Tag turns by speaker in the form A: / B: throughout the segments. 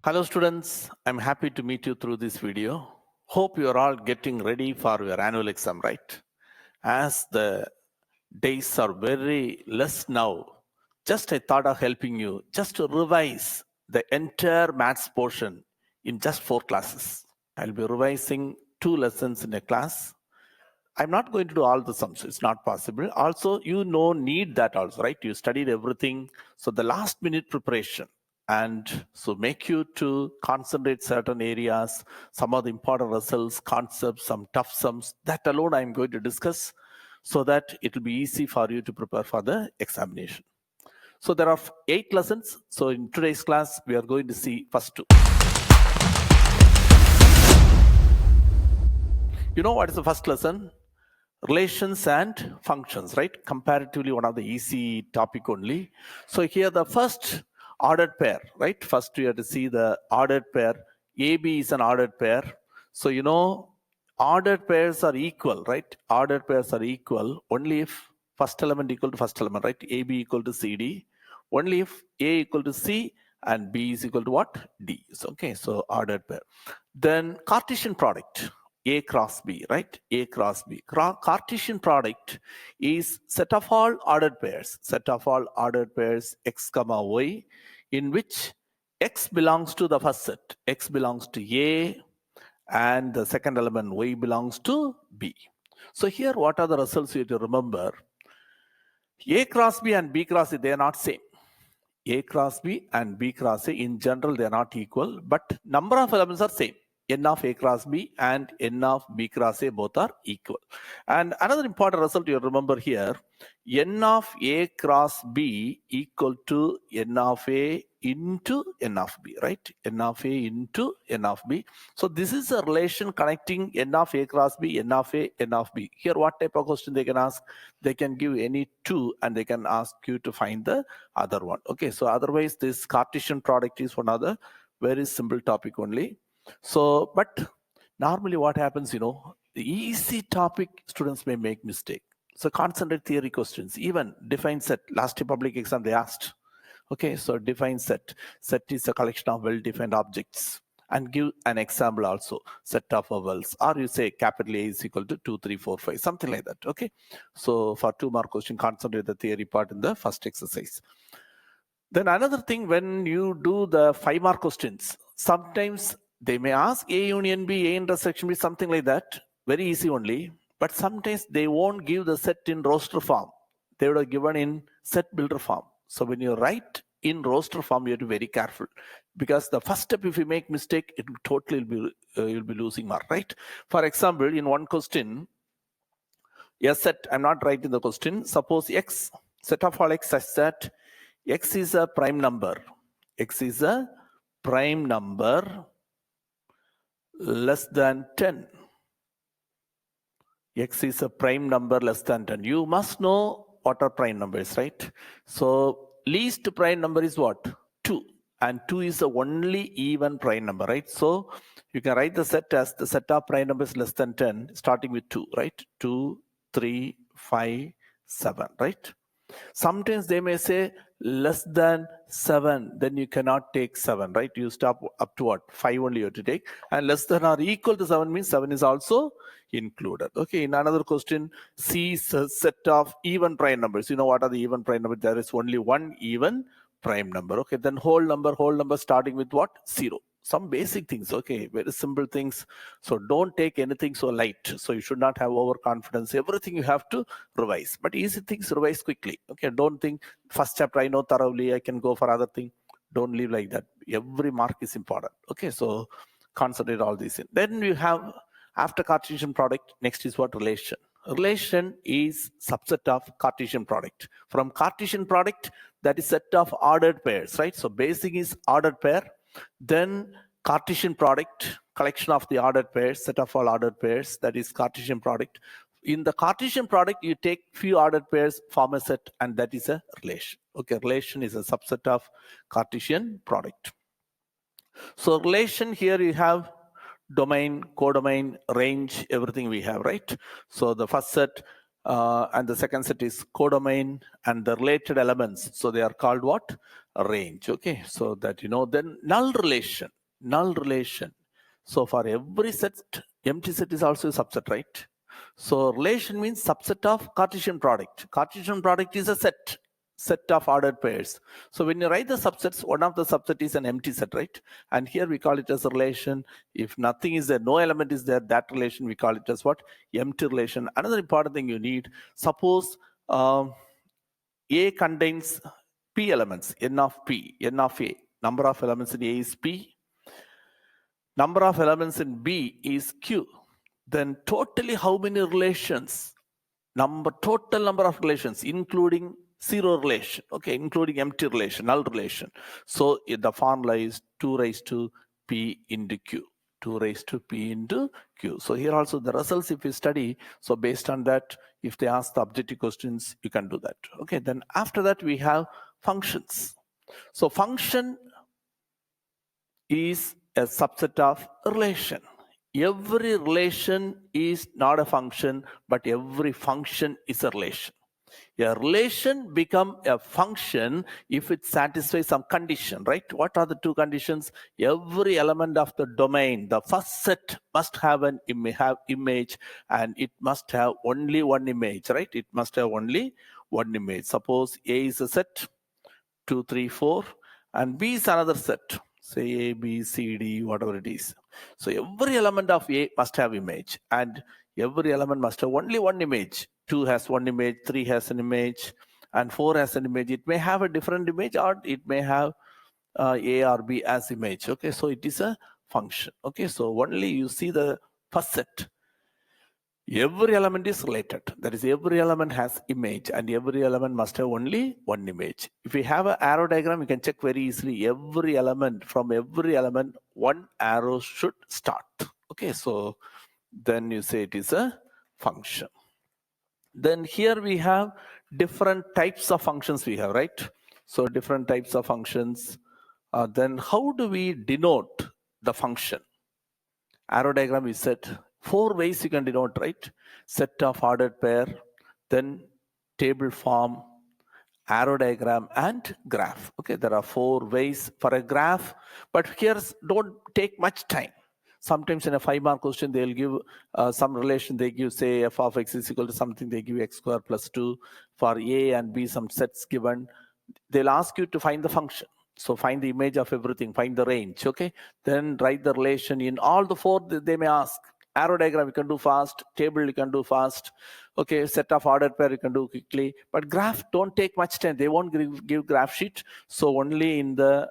A: Hello students, I'm happy to meet you through this video. Hope you are all getting ready for your annual exam, right? As the days are very less now, just I thought of helping you just to revise the entire maths portion in just 4 classes. I'll be revising 2 lessons in a class. I'm not going to do all the sums, it's not possible. Also, you need that also, right? You studied everything. So the last minute preparation, and so make you to concentrate certain areas, some of the important results, concepts, some tough sums, that alone I'm going to discuss so that it will be easy for you to prepare for the examination. So there are 8 lessons. So in today's class, we are going to see first 2. You know what is the first lesson? Relations and functions, right? Comparatively one of the easy topic only. So here the first ordered pair, right? First we have to see the ordered pair. AB is an ordered pair. So ordered pairs are equal, right? Ordered pairs are equal only if first element equal to first element, right? AB equal to CD. Only if A equal to C and B is equal to what? D. So, okay, so ordered pair. Then Cartesian product. A cross B, right? A cross B. Cartesian product is set of all ordered pairs. Set of all ordered pairs x comma y, in which x belongs to the first set. X belongs to A, and the second element y belongs to B. So here, what are the results you have to remember? A cross B and B cross A, they are not same. A cross B and B cross A, in general, they are not equal, but number of elements are same. N of A cross B and N of B cross A both are equal. And another important result you remember here, N of A cross B equal to N of A into N of B, right? N of A into N of B. So this is a relation connecting N of A cross B, N of A, N of B. Here, what type of question they can ask? They can give any 2 and they can ask you to find the other one. Okay, so otherwise this Cartesian product is one other very simple topic only. So, but normally what happens, the easy topic students may make mistake. So concentrate theory questions, even define set. Last public exam they asked. Okay, so define set. Set is a collection of well-defined objects. And give an example also, set of vowels, or you say capital A is equal to 2, 3, 4, 5, something like that. Okay, so for 2 mark question, concentrate the theory part in the first exercise. Then another thing, when you do the 5 mark questions, sometimes they may ask A union B, A intersection B, something like that. Very easy only. But sometimes they won't give the set in roster form. They would have given in set builder form. So when you write in roster form, you have to be very careful. Because the first step, if you make mistake, it totally will be, you'll be losing mark, right? For example, in one question, a set, I'm not writing the question. Suppose X, set of all X such that X is a prime number. X is a prime number less than 10. X is a prime number less than 10. You must know what are prime numbers, right? So least prime number is what? 2. And 2 is the only even prime number, right? So you can write the set as the set of prime numbers less than 10, starting with 2, right? 2, 3, 5, 7, right? Sometimes they may say less than 7, then you cannot take 7, right? You stop up to what? 5 only you have to take. And less than or equal to 7 means 7 is also included. Okay, in another question, C is a set of even prime numbers. You know what are the even prime numbers? There is only one even prime number. Okay, then whole number starting with what? 0. Some basic things, okay, very simple things. So don't take anything so light. So you should not have overconfidence. Everything you have to revise. But easy things revise quickly. Okay, don't think first chapter I know thoroughly, I can go for other thing. Don't live like that. Every mark is important. Okay, so concentrate all these in. Then you have, after Cartesian product, next is what? Relation. Relation is subset of Cartesian product. From Cartesian product, that is set of ordered pairs, right? So basic is ordered pair. Then Cartesian product, collection of the ordered pairs, set of all ordered pairs, that is Cartesian product. In the Cartesian product, you take few ordered pairs, form a set, and that is a relation. Okay, relation is a subset of Cartesian product. So relation, here you have domain, codomain, range, everything we have, right? So the first set and the second set is codomain, and the related elements, so they are called what? A range. Okay, so that then null relation. null relation. So for every set, empty set is also a subset, right? So relation means subset of Cartesian product. Cartesian product is a set of ordered pairs. So when you write the subsets, one of the subset is an empty set, right? And here we call it as a relation. If nothing is there, no element is there, that relation we call it as what? Empty relation. Another important thing you need, suppose A contains P elements, n of P, n of A. Number of elements in A is P. Number of elements in B is Q. Then totally how many relations? Total number of relations, including zero relation, okay, including empty relation, null relation. So the formula is 2 raised to P into Q. 2 raised to P into Q. So here also the results if you study, so based on that, if they ask the objective questions, you can do that. Okay, then after that we have functions. So function is a subset of relation. Every relation is not a function, but every function is a relation. A relation becomes a function if it satisfies some condition, right? What are the two conditions? Every element of the domain, the first set must have an image, and it must have only one image, right? It must have only one image. Suppose A is a set, 2, 3, 4, and B is another set. Say A, B, C, D, whatever it is. So every element of A must have image, and every element must have only one image. 2 has one image, 3 has an image, and 4 has an image. It may have a different image, or it may have A or B as image. Okay, so it is a function. Okay, so only you see the first set. Every element is related. That is, every element has image, and every element must have only one image. If we have an arrow diagram, you can check very easily. Every element, from every element, one arrow should start. Okay, so then you say it is a function. Then here we have different types of functions we have, right? So different types of functions. Then how do we denote the function? Arrow diagram is set. 4 ways you can denote, right? Set of ordered pair, then table form, arrow diagram, and graph. Okay, there are 4 ways for a graph, but here don't take much time. Sometimes in a 5-mark question, they'll give some relation. They give, say, f of x is equal to something. They give x square plus 2. For A and B, some sets given. They'll ask you to find the function. So find the image of everything, find the range, okay? Then write the relation in all the 4 they may ask. Arrow diagram you can do fast, table you can do fast, okay, set of ordered pair you can do quickly, but graph don't take much time. They won't give graph sheet, so only in the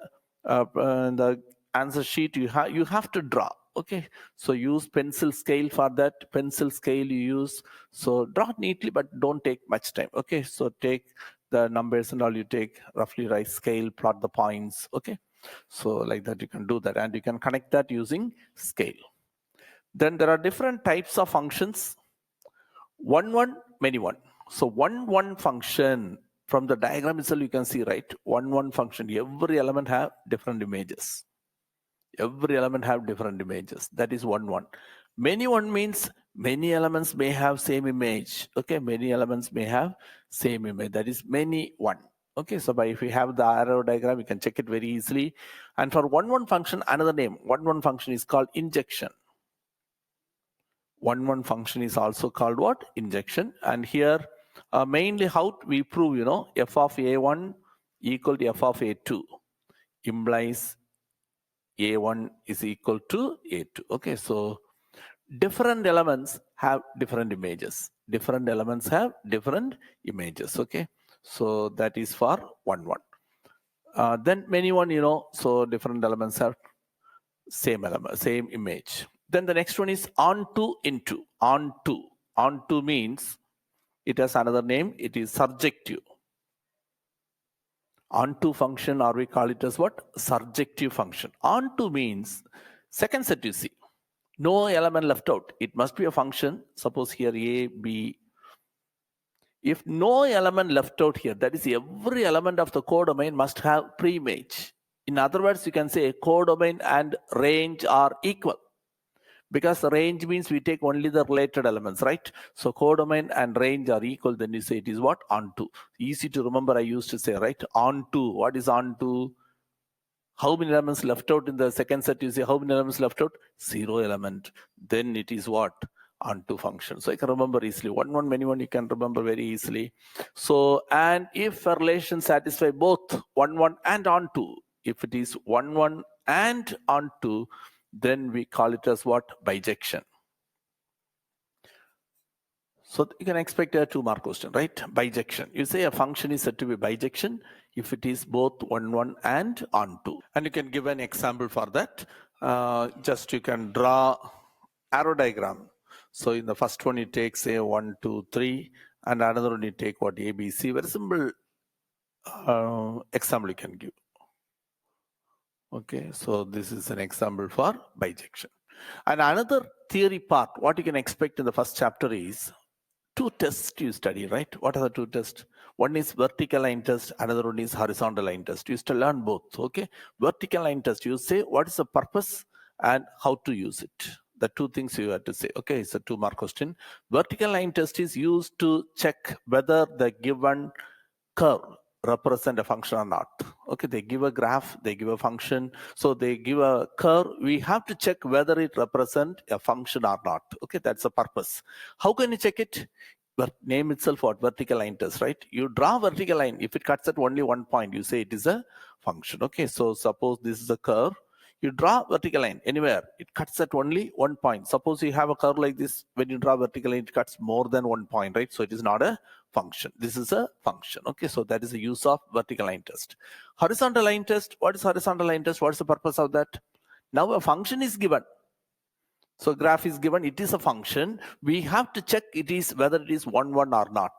A: answer sheet you have to draw, okay? So use pencil scale for that. Pencil scale you use, so draw neatly, but don't take much time, okay? So take the numbers and all, you take roughly right scale, plot the points, okay? So like that you can do that, and you can connect that using scale. Then there are different types of functions. 1, 1, many 1. So 1, 1 function, from the diagram itself you can see, right? 1, 1 function, every element have different images. Every element have different images. That is 1, 1. Many 1 means many elements may have same image. Okay, many elements may have same image. That is many 1. Okay, so if we have the arrow diagram, you can check it very easily. And for 1, 1 function, another name. 1, 1 function is called injection. 1, 1 function is also called what? Injection. And here, mainly how we prove, you know, f of a1 equal to f of a2 implies a1 is equal to a2. Okay, so different elements have different images. Different elements have different images. Okay, so that is for 1, 1. Then many 1, you know, so different elements have same element, same image. Then the next one is onto into. Onto. Onto means it has another name. It is surjective. Onto function, or we call it as what? Surjective function. Onto means second set you see. No element left out. It must be a function. Suppose here A, B. If no element left out here, that is every element of the codomain must have pre-image. In other words, you can say codomain and range are equal. Because the range means we take only the related elements, right? So codomain and range are equal, then you say it is what? Onto. Easy to remember, I used to say, right? Onto. What is onto? How many elements left out in the second set? You say how many elements left out? 0 element. Then it is what? Onto function. So I can remember easily. 1, 1, many 1 you can remember very easily. So, and if a relation satisfies both 1, 1 and onto, if it is 1, 1 and onto, then we call it as what? Bijection. So you can expect a 2-mark question, right? Bijection. You say a function is said to be bijection if it is both 1, 1 and onto. And you can give an example for that. Just you can draw arrow diagram. So in the first one, you take say 1, 2, 3, and another one you take what? A, B, C. Very simple example you can give. Okay, so this is an example for bijection. And another theory part, what you can expect in the first chapter is 2 tests you study, right? What are the 2 tests? One is vertical line test, another one is horizontal line test. You used to learn both, okay? Vertical line test, you say what is the purpose and how to use it. The 2 things you have to say. Okay, it's a 2-mark question. Vertical line test is used to check whether the given curve represent a function or not. Okay, they give a graph, they give a function, so they give a curve. We have to check whether it represents a function or not. Okay, that's the purpose. How can you check it? But name itself what? Vertical line test, right? You draw vertical line. If it cuts at only 1 point, you say it is a function. Okay, so suppose this is a curve. You draw vertical line anywhere, it cuts at only 1 point. Suppose you have a curve like this, when you draw vertical line, it cuts more than 1 point, right? So it is not a function. This is a function. Okay, so that is the use of vertical line test. Horizontal line test, what is horizontal line test? What is the purpose of that? Now a function is given. So graph is given, it is a function. We have to check it is whether it is 1, 1 or not.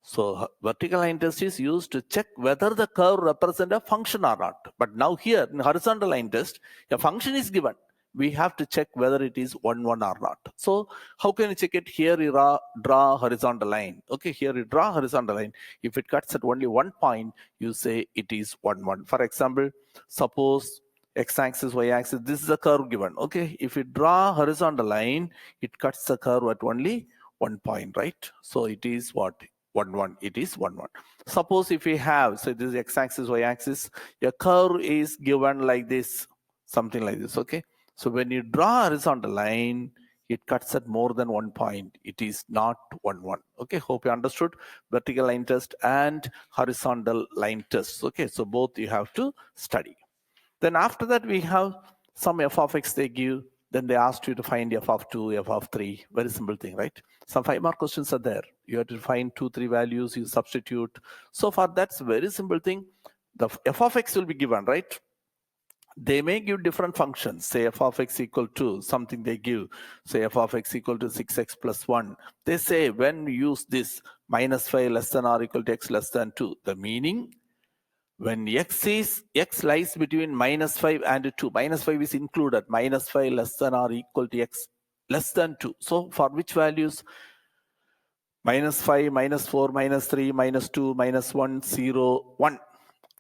A: So vertical line test is used to check whether the curve represents a function or not. But now here in horizontal line test, a function is given. We have to check whether it is 1, 1 or not. So how can you check it? Here you draw horizontal line. Okay, here you draw horizontal line. If it cuts at only 1 point, you say it is 1, 1. For example, suppose x-axis, y-axis, this is a curve given. Okay, if you draw horizontal line, it cuts the curve at only 1 point, right? So it is what? 1, 1, it is 1, 1. Suppose if we have, so this is x-axis, y-axis, a curve is given like this, something like this, okay? So when you draw a horizontal line, it cuts at more than 1 point. It is not 1, 1. Okay, hope you understood vertical line test and horizontal line test. Okay, so both you have to study. Then after that, we have some f of x they give. Then they asked you to find f of 2, f of 3. Very simple thing, right? Some 5-mark questions are there. You have to find 2, 3 values, you substitute. So far, that's a very simple thing. The f of x will be given, right? They may give different functions. Say f of x equal to something they give. Say f of x equal to 6x plus 1. They say when you use this minus 5 less than or equal to x less than 2, the meaning when x lies between minus 5 and 2, minus 5 is included, minus 5 less than or equal to x less than 2. So for which values? Minus 5, minus 4, minus 3, minus 2, minus 1, 0, 1.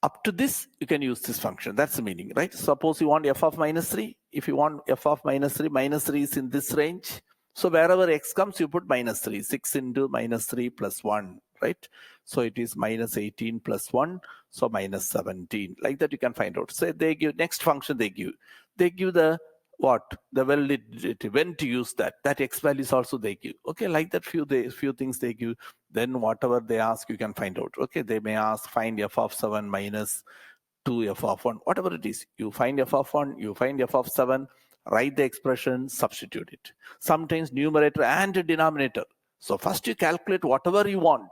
A: Up to this, you can use this function. That's the meaning, right? Suppose you want f of minus 3. If you want f of minus 3 is in this range. So wherever x comes, you put minus 3. 6 into minus 3 plus 1, right? So it is minus 18 plus 1, so minus 17. Like that you can find out. So they give, next function they give the what? The validity, when to use that. That x values also they give. Okay, like that few things they give. Then whatever they ask, you can find out. Okay, they may ask find f of 7 minus 2 f of 1. Whatever it is, you find f of 1, you find f of 7, write the expression, substitute it. Sometimes numerator and denominator. So first you calculate whatever you want.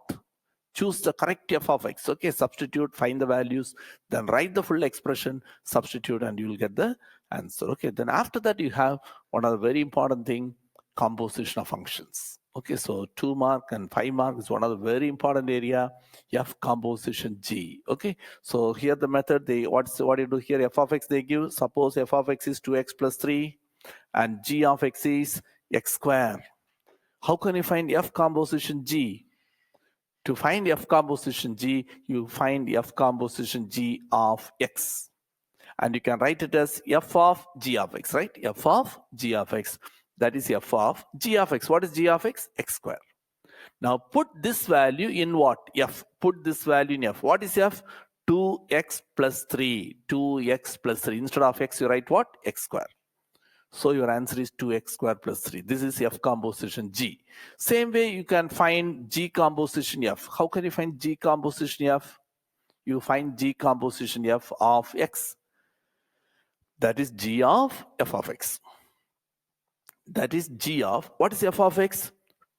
A: Choose the correct f of x. Okay, substitute, find the values, then write the full expression, substitute, and you will get the answer. Okay, then after that you have one of the very important thing, composition of functions. Okay, so 2-mark and 5-mark is one of the very important area, f composition G. Okay, so here the method, what you do here, f of x they give, suppose f of x is 2x plus 3 and g of x is x square. How can you find f composition G? To find f composition G, you find f composition G of x. And you can write it as f of g of x, right? f of g of x. That is f of g of x. What is g of x? X square. Now put this value in what? F. Put this value in f. What is f? 2x plus 3, 2x plus 3. Instead of x, you write what? X square. So your answer is 2x square plus 3. This is F composition G. Same way you can find G composition F. How can you find G composition F? You find G composition F of x. That is G of f of x. That is G of, what is f of x?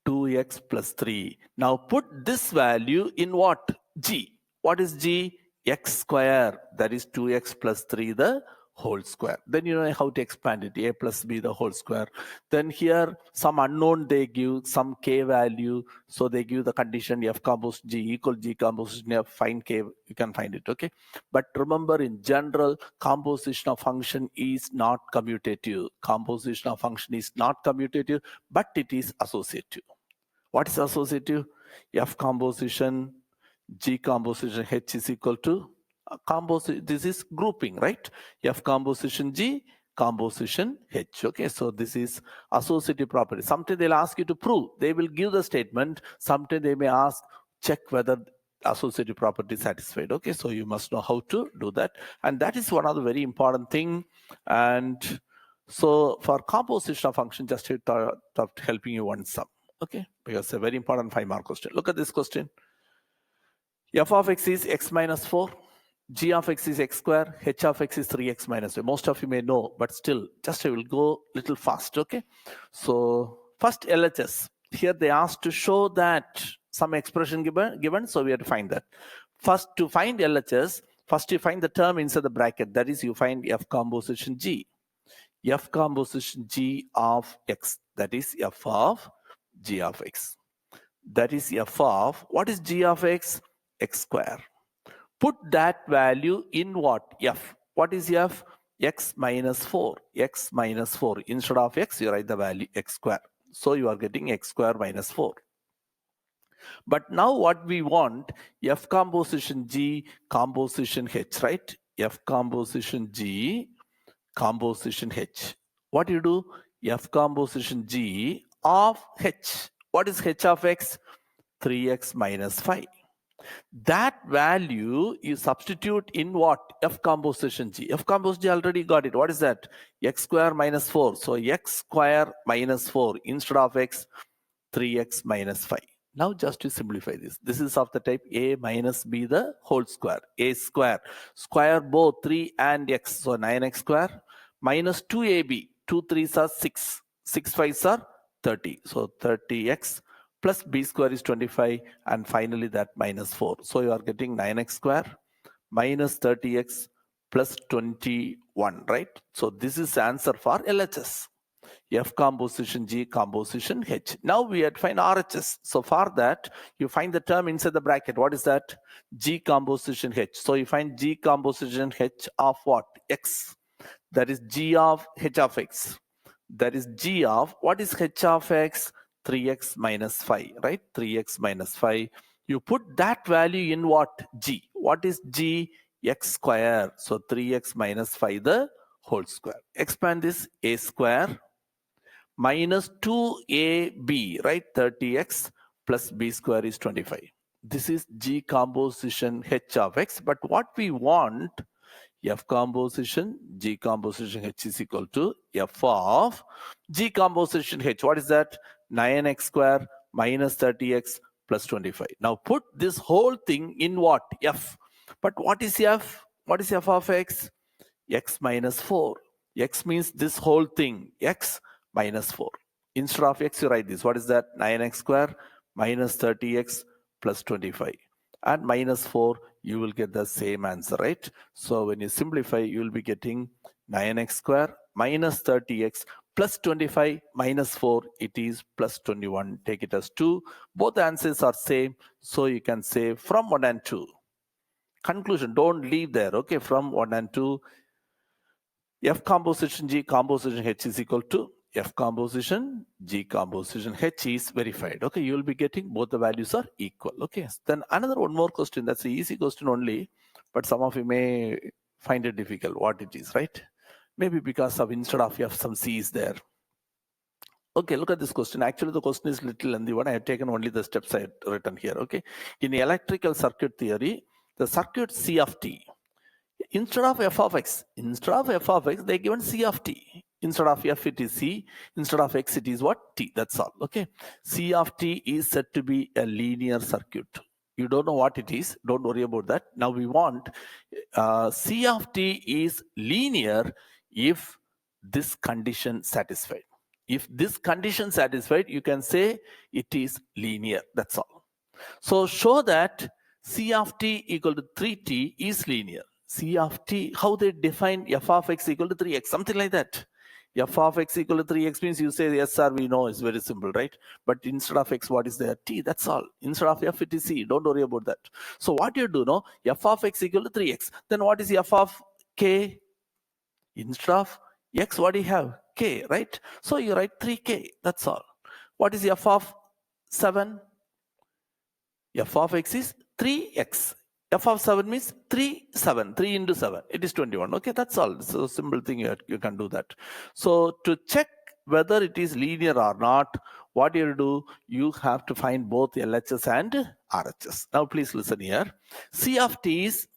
A: 2x plus 3. Now put this value in what? G. What is G? X square. That is 2x plus 3 the whole square. Then you know how to expand it. A plus b the whole square. Then here some unknown they give, some k value. So they give the condition f composition G equal G composition f, find k, you can find it, okay? But remember, in general, composition of function is not commutative. Composition of function is not commutative, but it is associative. What is associative? F composition G composition H is equal to composition. This is grouping, right? F composition G, composition H. Okay, so this is associative property. Sometimes they'll ask you to prove. They will give the statement. Sometimes they may ask, check whether associative property is satisfied. Okay, so you must know how to do that. And that is one of the very important thing. And so for composition of function, just helping you one sum. Okay, because it's a very important 5-mark question. Look at this question. F of x is x minus 4. G of x is x square. H of x is 3x minus 2. Most of you may know, but still, just I will go a little fast, okay? So first LHS. Here they asked to show that some expression given, so we have to find that. First, to find LHS, first you find the term inside the bracket. That is, you find F composition G. F composition G of x. That is F of G of x. That is F of, what is G of x? X square. Put that value in what? F. What is F? X minus 4. X minus 4. Instead of x, you write the value x square. So you are getting x square minus 4. But now what we want, F composition G, composition H, right? F composition G, composition H. What do you do? F composition G of H. What is H of x? 3x minus 5. That value you substitute in what? F composition G. F composition G already got it. What is that? X square minus 4. So x square minus 4 instead of x, 3x minus 5. Now just to simplify this. This is of the type a minus b the whole square. A square. Square both 3 and x. So 9x square minus 2ab. 2 3s are 6. 6 5s are 30. So 30x plus b square is 25, and finally that minus 4. So you are getting 9x square minus 30x plus 21, right? So this is the answer for LHS. F composition G, composition H. Now we have to find RHS. So for that, you find the term inside the bracket. What is that? G composition H. So you find G composition H of what? X. That is G of H of x. That is G of, what is H of x? 3x minus 5, right? 3x minus 5. You put that value in what? G. What is G? X square. So 3x minus 5 the whole square. Expand this, a square minus 2ab, right? 30x plus b square is 25. This is G composition H of x. But what we want, F composition G composition H is equal to F of G composition H. What is that? 9x square minus 30x plus 25. Now put this whole thing in what? F. But what is F? What is F of x? X minus 4. X means this whole thing. X minus 4. Instead of x, you write this. What is that? 9x square minus 30x plus 25. And minus 4, you will get the same answer, right? So when you simplify, you will be getting 9x square minus 30x plus 25 minus 4, it is plus 21. Take it as 2. Both answers are same. So you can say from 1 and 2. Conclusion, don't leave there. Okay, from 1 and 2, F composition G composition H is equal to F composition G composition H is verified. Okay, you will be getting both the values are equal. Okay, then another one more question. That's an easy question only, but some of you may find it difficult what it is, right? Maybe because of instead of F, some C is there. Okay, look at this question. Actually, the question is little lengthy one. I have taken only the steps I had written here. Okay, in electrical circuit theory, the circuit C of t. Instead of f of x, they given C of t. Instead of f, it is C. Instead of x, it is what? T. That's all. Okay. C of t is said to be a linear circuit. You don't know what it is. Don't worry about that. Now we want C of t is linear if this condition satisfied. If this condition satisfied, you can say it is linear. That's all. So show that C of t equal to 3t is linear. C of t, how they define f of x equal to 3x, something like that. F of x equal to 3x means you say yes sir, we know, it's very simple, right? But instead of x, what is there? T, that's all. Instead of f, it is c. Don't worry about that. So what you do now, f of x equal to 3x. Then what is f of k? Instead of x, what do you have? K, right? So you write 3k, that's all. What is f of 7? F of x is 3x. F of 7 means 3 into 7. It is 21. Okay, that's all. So simple thing, you can do that. So to check whether it is linear or not, what you do, you have to find both LHS and RHS. Now please listen here. C of t is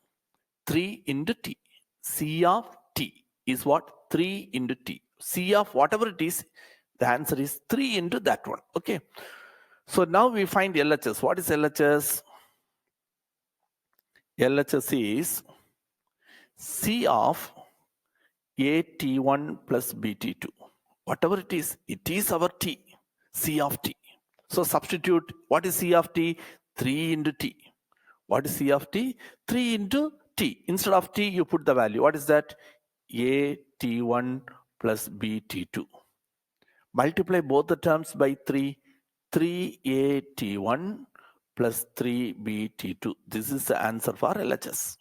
A: 3 into t. C of t is what? 3 into t. C of whatever it is, the answer is 3 into that one. Okay. So now we find LHS. What is LHS? LHS is C of AT1 plus BT2. Whatever it is our T, C of T. So substitute, what is C of T? 3 into T. What is C of T? 3 into T. Instead of T, you put the value. What is that? AT1 plus BT2. Multiply both the terms by 3. 3AT1 plus 3BT2. This is the answer for LHS.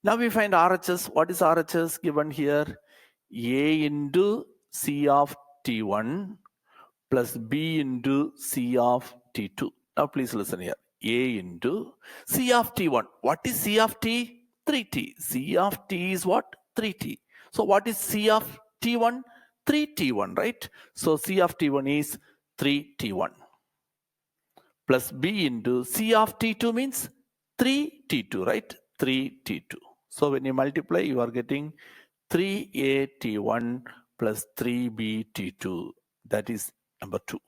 A: Now we find RHS. What is RHS given here? A into C of T1 plus B into C of T2. Now please listen here. A into C of T1. What is C of T? 3T. C of T is what? 3T. So what is C of T1? 3T1, right? So C of T1 is 3T1 plus B into C of T2 means 3T2, right? 3T2. So when you multiply, you are getting 3AT1 plus 3BT2. That is number 2.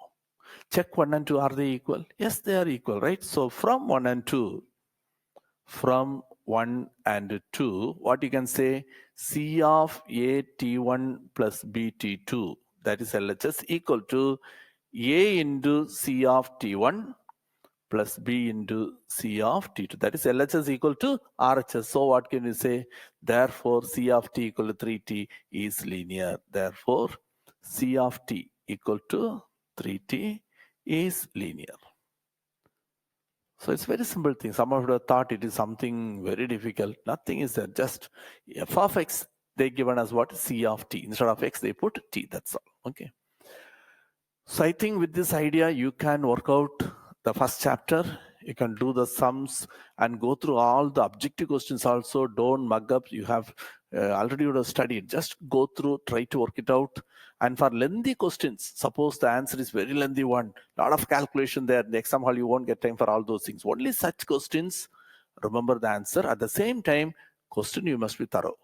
A: Check 1 and 2. Are they equal? Yes, they are equal, right? So from 1 and 2, what you can say? C of AT1 plus BT2, that is LHS, equal to A into C of T1 plus B into C of T2. That is LHS equal to RHS. So what can you say? Therefore, C of T equal to 3T is linear. Therefore, C of T equal to 3T is linear. So it's very simple thing. Some of you thought it is something very difficult. Nothing is there. Just f of x, they given us what? C of t. Instead of x, they put t. That's all. Okay. So I think with this idea, you can work out the first chapter. You can do the sums and go through all the objective questions also. Don't mug up. You have already would have studied. Just go through, try to work it out. And for lengthy questions, suppose the answer is very lengthy one, lot of calculation there. The exam hall, you won't get time for all those things. Only such questions, remember the answer. At the same time, question you must be thorough.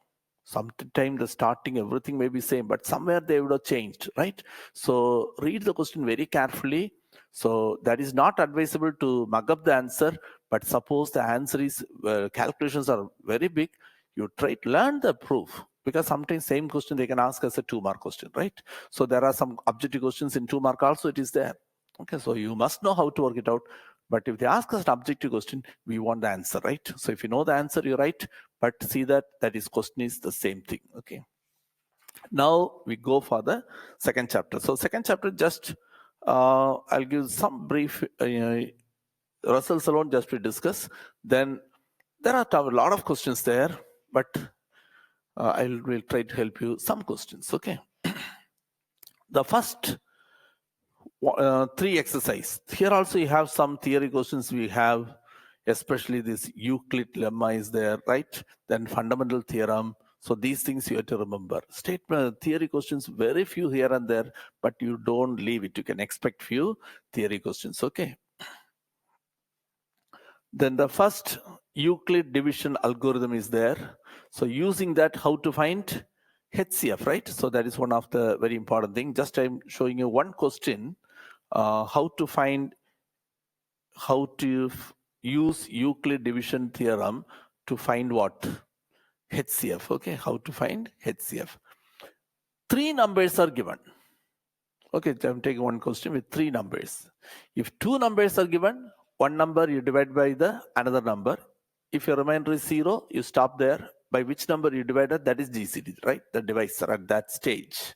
A: Sometimes the starting, everything may be same, but somewhere they would have changed, right? So read the question very carefully. So that is not advisable to mug up the answer, but suppose the answer is, calculations are very big, you try to learn the proof, because sometimes same question they can ask as a 2-mark question, right? So there are some objective questions in 2-mark also, it is there. Okay, so you must know how to work it out. But if they ask us an objective question, we want the answer, right? So if you know the answer, you write, but see that is question is the same thing. Okay. Now we go for the second chapter. So second chapter, just I'll give some brief results alone just to discuss. Then there are a lot of questions there, but I will try to help you some questions. Okay. The first 3 exercise. Here also you have some theory questions. We have especially this Euclid lemma is there, right? Then fundamental theorem. So these things you have to remember. Statement theory questions, very few here and there, but you don't leave it. You can expect few theory questions. Okay. Then the first Euclid division algorithm is there. So using that, how to find HCF, right? So that is one of the very important thing. Just I'm showing you one question, how to use Euclid division theorem to find what? HCF, okay? How to find HCF. 3 numbers are given. Okay, I'm taking one question with 3 numbers. If 2 numbers are given, one number you divide by the another number. If your remainder is 0, you stop there. By which number you divided, that is GCD, right? The divisor at that stage.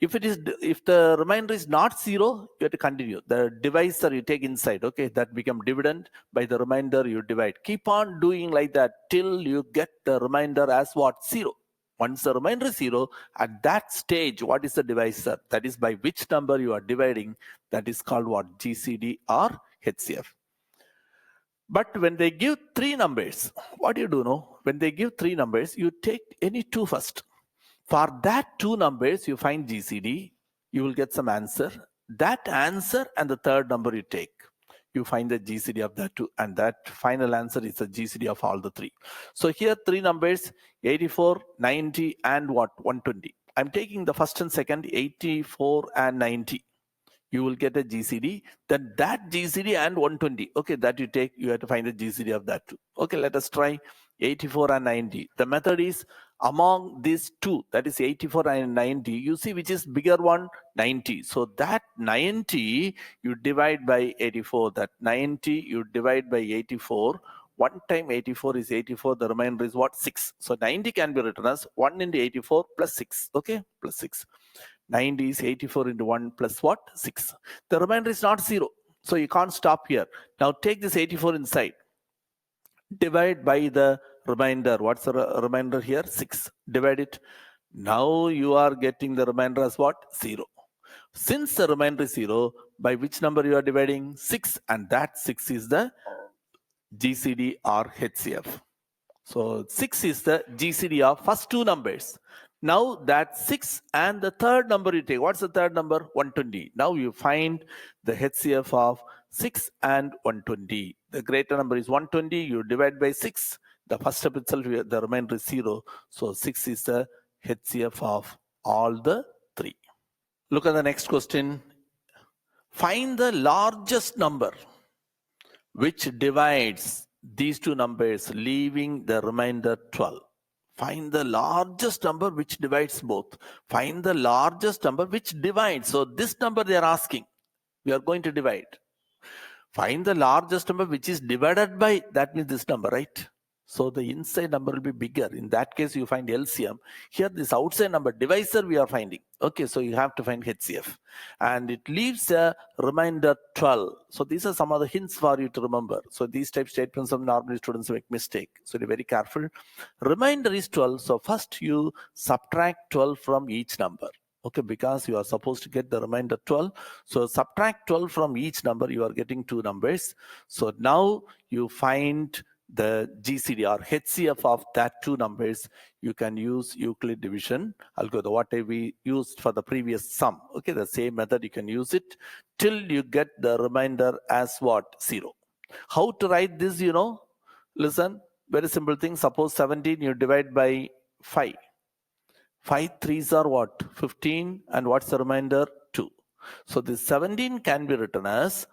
A: If the remainder is not 0, you have to continue. The divisor you take inside, okay, that become dividend. By the remainder you divide. Keep on doing like that till you get the remainder as what? 0. Once the remainder is 0, at that stage, what is the divisor? That is by which number you are dividing. That is called what? GCD or HCF. But when they give 3 numbers, what do you do now? When they give 3 numbers, you take any 2 first. For that 2 numbers, you find GCD, you will get some answer. That answer and the third number you take, you find the GCD of that 2, and that final answer is the GCD of all the 3. So here 3 numbers, 84, 90, and what? 120. I'm taking the first and second, 84 and 90. You will get a GCD. Then that GCD and 120. Okay, that you take, you have to find the GCD of that 2. Okay, let us try 84 and 90. The method is among these 2, that is 84 and 90, you see which is bigger one? 90. So that 90 you divide by 84. That 90 you divide by 84. 1 time 84 is 84. The remainder is what? 6. So 90 can be written as 1 into 84 plus 6. Okay, plus 6. 90 is 84 into 1 plus what? 6. The remainder is not 0. So you can't stop here. Now take this 84 inside. Divide by the remainder. What's the remainder here? 6. Divide it. Now you are getting the remainder as what? 0. Since the remainder is 0, by which number you are dividing? 6. And that 6 is the GCD or HCF. So 6 is the GCD of first 2 numbers. Now that 6 and the third number you take. What's the third number? 120. Now you find the HCF of 6 and 120. The greater number is 120. You divide by 6. The first step itself, the remainder is 0. So 6 is the HCF of all the 3. Look at the next question. Find the largest number which divides these 2 numbers, leaving the remainder 12. Find the largest number which divides both. Find the largest number which divides. So this number they are asking, we are going to divide. Find the largest number which is divided by, that means this number, right? So the inside number will be bigger. In that case, you find LCM. Here, this outside number, divisor we are finding. Okay, so you have to find HCF. And it leaves a remainder 12. So these are some of the hints for you to remember. So these type statements of normally students make mistake. So be very careful. Remainder is 12. So first you subtract 12 from each number. Okay, because you are supposed to get the remainder 12. So subtract 12 from each number, you are getting 2 numbers. So now you find the GCD or HCF of that 2 numbers. You can use Euclid division algorithm, what we used for the previous sum. Okay, the same method, you can use it till you get the remainder as what? 0. How to write this, you know? Listen, very simple thing. Suppose 17 you divide by 5. 5 threes are what? 15, and what's the remainder? 2. So this 17 can be written as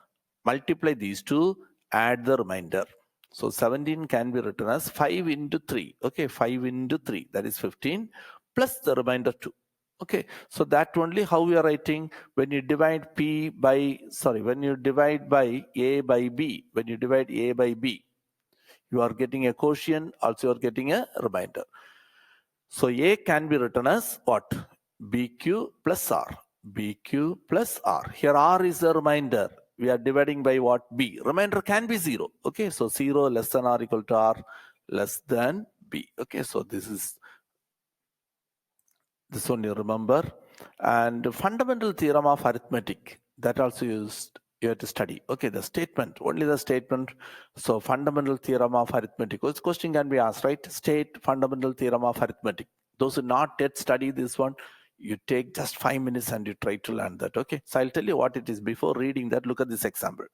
A: multiply these 2, add the remainder. So 17 can be written as 5 into 3. Okay, 5 into 3, that is 15, plus the remainder 2. Okay, so that only how we are writing when you divide when you divide by A by B, when you divide A by B, you are getting a quotient, also you are getting a remainder. So A can be written as what? BQ plus R. BQ plus R. Here R is the remainder. We are dividing by what? B. Remainder can be 0. Okay, so 0 less than or equal to R, less than B. Okay, so this one you remember. And fundamental theorem of arithmetic, that also you have to study. Okay, the statement, only the statement. So fundamental theorem of arithmetic. This question can be asked, right? State fundamental theorem of arithmetic. Those who not yet study this one, you take just 5 minutes and you try to learn that. Okay, so I'll tell you what it is. Before reading that, look at this example.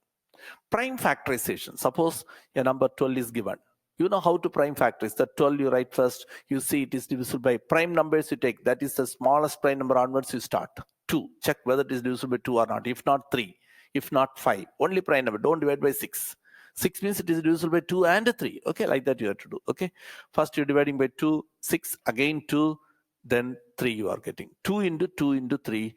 A: Prime factorization. Suppose a number 12 is given. You know how to prime factorize. The 12 you write first, you see it is divisible by prime numbers you take. That is the smallest prime number onwards you start. 2. Check whether it is divisible by 2 or not. If not, 3. If not, 5. Only prime number. Don't divide by 6. 6 means it is divisible by 2 and 3. Okay, like that you have to do. Okay, first you're dividing by 2, 6, again 2, then 3 you are getting. 2 into 2 into 3,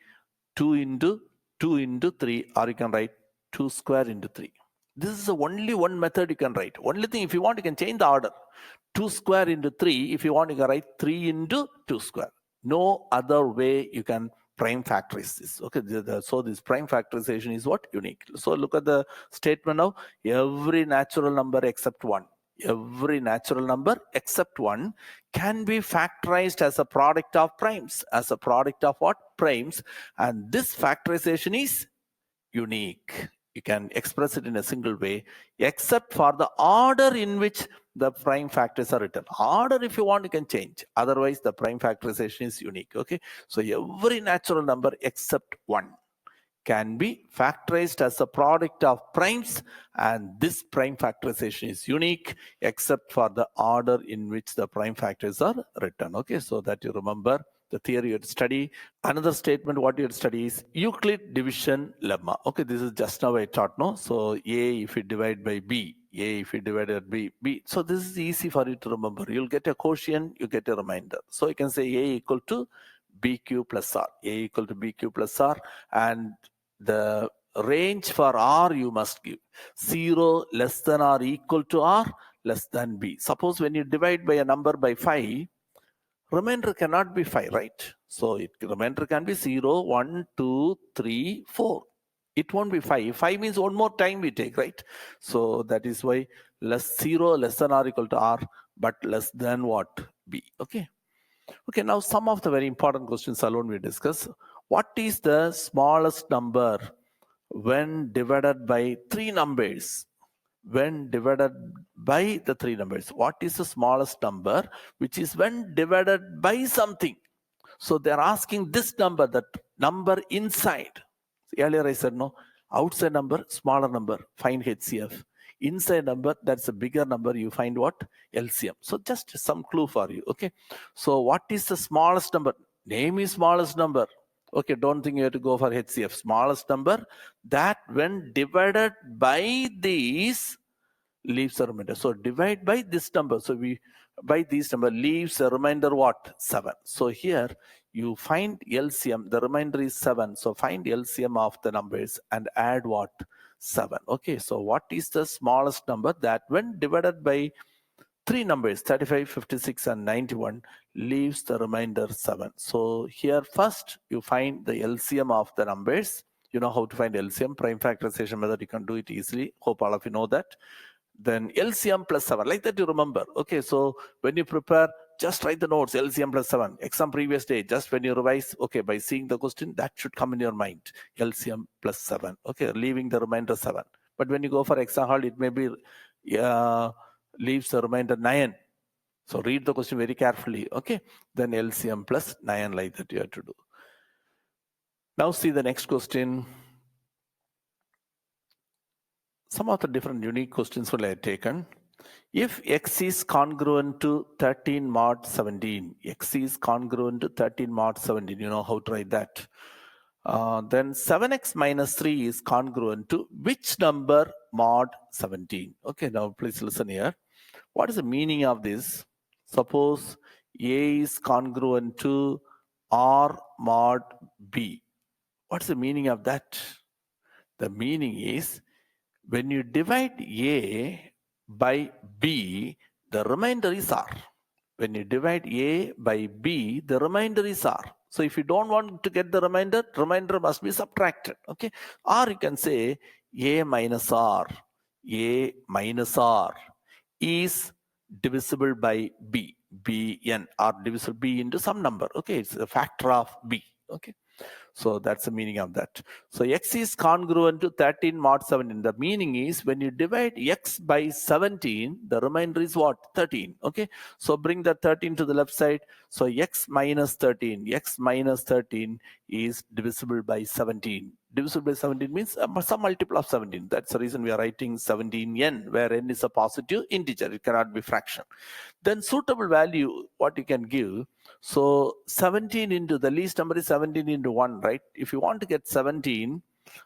A: 2 into 2 into 3, or you can write 2 square into 3. This is the only one method you can write. Only thing, if you want, you can change the order. 2 square into 3, if you want, you can write 3 into 2 square. No other way you can prime factorize this. Okay, so this prime factorization is what? Unique. So look at the statement now. Every natural number except 1. Every natural number except 1 can be factorized as a product of primes. As a product of what? Primes. And this factorization is unique. You can express it in a single way, except for the order in which the prime factors are written. Order, if you want, you can change. Otherwise, the prime factorization is unique. Okay, so every natural number except 1 can be factorized as a product of primes, and this prime factorization is unique except for the order in which the prime factors are written. Okay, so that you remember the theory you had to study. Another statement what you had to study is Euclid division lemma. Okay, this is just now I taught, no? So A if you divide by B, A if you divide by B, B. So this is easy for you to remember. You'll get a quotient, you get a remainder. So you can say A equal to BQ plus R. A equal to BQ plus R, and the range for R you must give 0 less than or equal to R less than B. Suppose when you divide by a number by 5, remainder cannot be 5, right? So remainder can be 0, 1, 2, 3, 4. It won't be 5. 5 means one more time we take, right? So that is why 0 less than or equal to R, but less than what? B. Okay. Okay, now some of the very important questions alone we discuss. What is the smallest number when divided by 3 numbers? When divided by the 3 numbers, what is the smallest number which is when divided by something? So they're asking this number, that number inside. Earlier I said no, outside number, smaller number, find HCF. Inside number, that's a bigger number, you find what? LCM. So just some clue for you. Okay, so what is the smallest number? Name is smallest number. Okay, don't think you have to go for HCF. Smallest number that when divided by these leaves a remainder. So divide by this number. So we by these number leaves a remainder what? 7. So here you find LCM. The remainder is 7. So find LCM of the numbers and add what? 7. Okay, so what is the smallest number that when divided by 3 numbers, 35, 56, and 91, leaves the remainder 7. So here first you find the LCM of the numbers. You know how to find LCM, prime factorization method, you can do it easily. Hope all of you know that. Then LCM plus 7, like that you remember. Okay, so when you prepare, just write the notes, LCM plus 7. Exam previous day, just when you revise, okay, by seeing the question, that should come in your mind. LCM plus 7, okay, leaving the remainder 7. But when you go for exam hall, it may be leaves the remainder 9. So read the question very carefully, okay? Then LCM plus 9, like that you have to do. Now see the next question. Some of the different unique questions will I have taken. If x is congruent to 13 mod 17, x is congruent to 13 mod 17, you know how to write that. Then 7x minus 3 is congruent to which number mod 17? Okay, now please listen here. What is the meaning of this? Suppose A is congruent to R mod B. What's the meaning of that? The meaning is when you divide A by B, the remainder is R. When you divide A by B, the remainder is R. So if you don't want to get the remainder must be subtracted. Okay, or you can say A minus R. A minus R is divisible by B. Bn, or divisible B into some number. Okay, it's a factor of B. Okay, So that's the meaning of that. So x is congruent to 13 mod 17. The meaning is when you divide x by 17, the remainder is what? 13. Okay. So bring the 13 to the left side. So x minus 13 is divisible by 17. Divisible by 17 means some multiple of 17. That's the reason we are writing 17n, where n is a positive integer. It cannot be fraction. Then suitable value, what you can give. So 17 into, the least number is 17 into 1, right? If you want to get 17,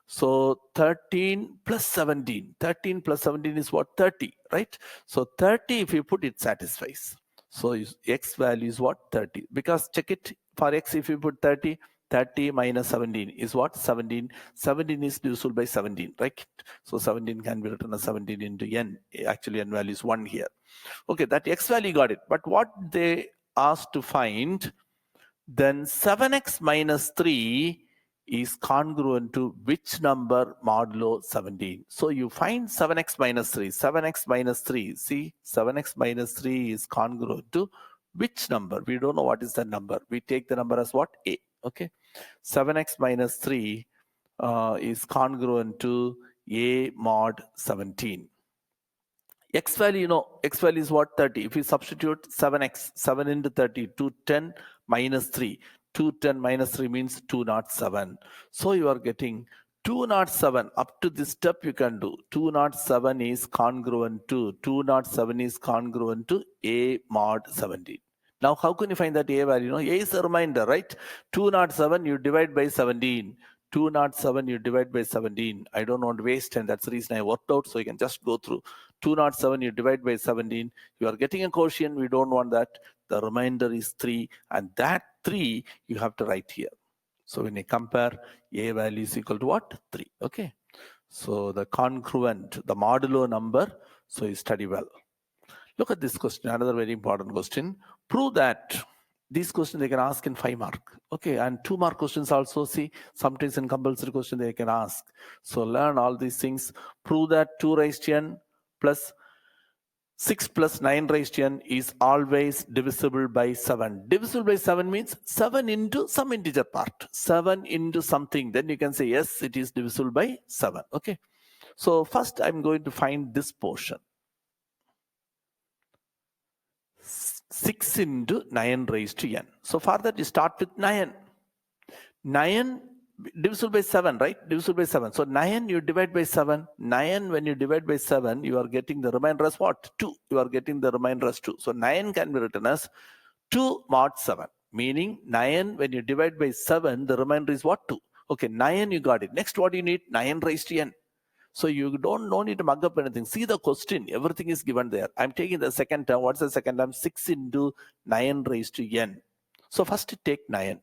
A: so 13 plus 17. 13 plus 17 is what? 30, right? So 30, if you put, it satisfies. So x value is what? 30. Because check it, for x, if you put 30, 30 minus 17 is what? 17. 17 is divisible by 17, right? So 17 can be written as 17 into n. Actually, n value is 1 here. Okay, that x value got it. But what they asked to find, then 7x minus 3 is congruent to which number modulo 17. So you find 7x minus 3. 7x minus 3. See, 7x minus 3 is congruent to which number? We don't know what is the number. We take the number as what? A. Okay. 7x minus 3 is congruent to A mod 17. X value, x value is what? 30. If we substitute 7x, 7 into 30, 210 minus 3. 210 minus 3 means 207. So you are getting 207. Up to this step you can do. 207 is congruent to, A mod 17. Now how can you find that A value? A is a reminder, right? 207 you divide by 17. 207 you divide by 17. I don't want to waste time. That's the reason I worked out, so you can just go through. 207 you divide by 17. You are getting a quotient. We don't want that. The remainder is 3. And that 3 you have to write here. So when you compare, A value is equal to what? 3. Okay. So the congruent, the modulo number. So you study well. Look at this question, another very important question. Prove that. These questions they can ask in 5 mark. Okay, and 2 mark questions also. See, sometimes in compulsory question they can ask. So learn all these things. Prove that 2 raised to n plus 6 plus 9 raised to n is always divisible by 7. Divisible by 7 means 7 into some integer part. 7 into something. Then you can say, yes, it is divisible by 7. Okay. So first I'm going to find this portion. 6 into 9 raised to n. So for that you start with 9. 9 divisible by 7, right? Divisible by 7. So 9 you divide by 7. 9 when you divide by 7, you are getting the remainder as what? 2. You are getting the remainder as 2. So 9 can be written as 2 mod 7. Meaning 9 when you divide by 7, the remainder is what? 2. Okay, 9 you got it. Next what you need? 9 raised to n. So you no need to mug up anything. See the question, everything is given there. I'm taking the second term. What's the second term? 6 into 9 raised to n. So first take 9.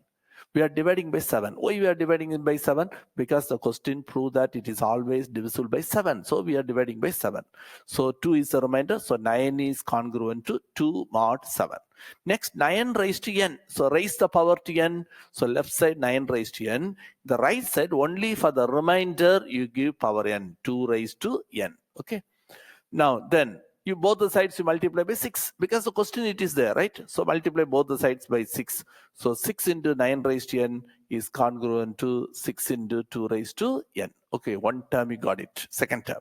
A: We are dividing by 7. Why we are dividing it by 7? Because the question proved that it is always divisible by 7. So we are dividing by 7. So 2 is the remainder. So 9 is congruent to 2 mod 7. Next, 9 raised to n. So raise the power to n. So left side 9 raised to n. The right side only for the remainder you give power n. 2 raised to n. Okay. Now then you both the sides you multiply by 6 because the question it is there, right? So multiply both the sides by 6. So 6 into 9 raised to n is congruent to 6 into 2 raised to n. Okay, one term you got it. Second term.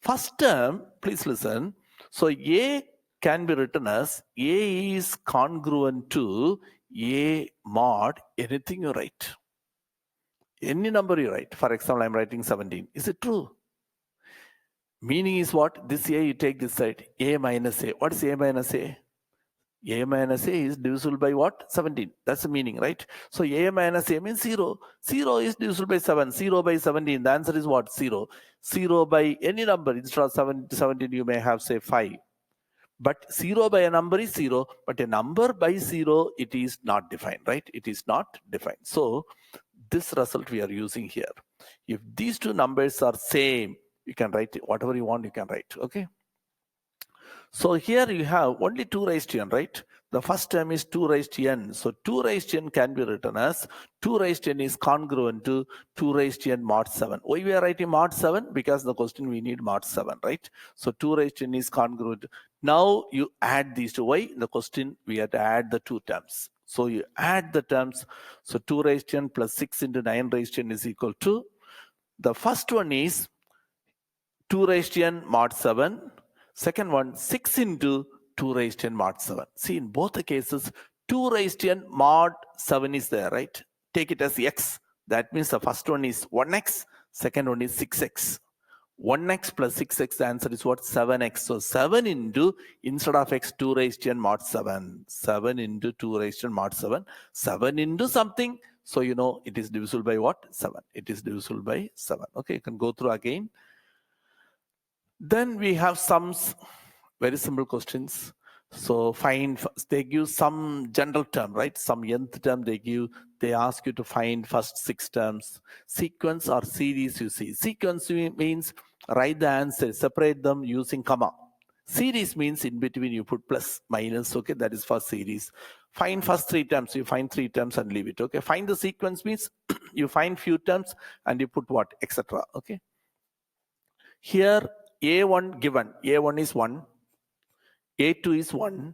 A: First term, please listen. So A can be written as A is congruent to A mod anything you write. Any number you write. For example, I'm writing 17. Is it true? Meaning is what? This A, you take this side. A minus A. What is A minus A? A minus A is divisible by what? 17. That's the meaning, right? So A minus A means 0. 0 is divisible by 7. 0 by 17. The answer is what? 0. 0 by any number. Instead of 17, you may have, say, 5. But 0 by a number is 0. But a number by 0, it is not defined, right? It is not defined. So this result we are using here. If these two numbers are same, you can write whatever you want, you can write. Okay. So here you have only 2 raised to n, right? The first term is 2 raised to n. So 2 raised to n can be written as 2 raised to n is congruent to 2 raised to n mod 7. Why we are writing mod 7? Because the question we need mod 7, right? So 2 raised to n is congruent. Now you add these two. Why? In the question we have to add the 2 terms. So you add the terms. So 2 raised to n plus 6 into 9 raised to n is equal to, the first one is 2 raised to n mod 7. Second one, 6 into 2 raised to n mod 7. See, in both the cases, 2 raised to n mod 7 is there, right? Take it as x. That means the first one is 1x, second one is 6x. 1x plus 6x, the answer is what? 7x. So 7 into, instead of x, 2 raised to n mod 7. 7 into 2 raised to n mod 7. 7 into something. So you know it is divisible by what? 7. It is divisible by 7. Okay, you can go through again. Then we have sums, very simple questions. So find, they give some general term, right? Some nth term they give, they ask you to find first 6 terms. Sequence or series you see. Sequence means write the answer, separate them using comma. Series means in between you put plus, minus, okay? That is for series. Find first 3 terms, you find 3 terms and leave it, okay? Find the sequence means you find few terms and you put what, etc., okay? Here, A1 given, A1 is 1, A2 is 1,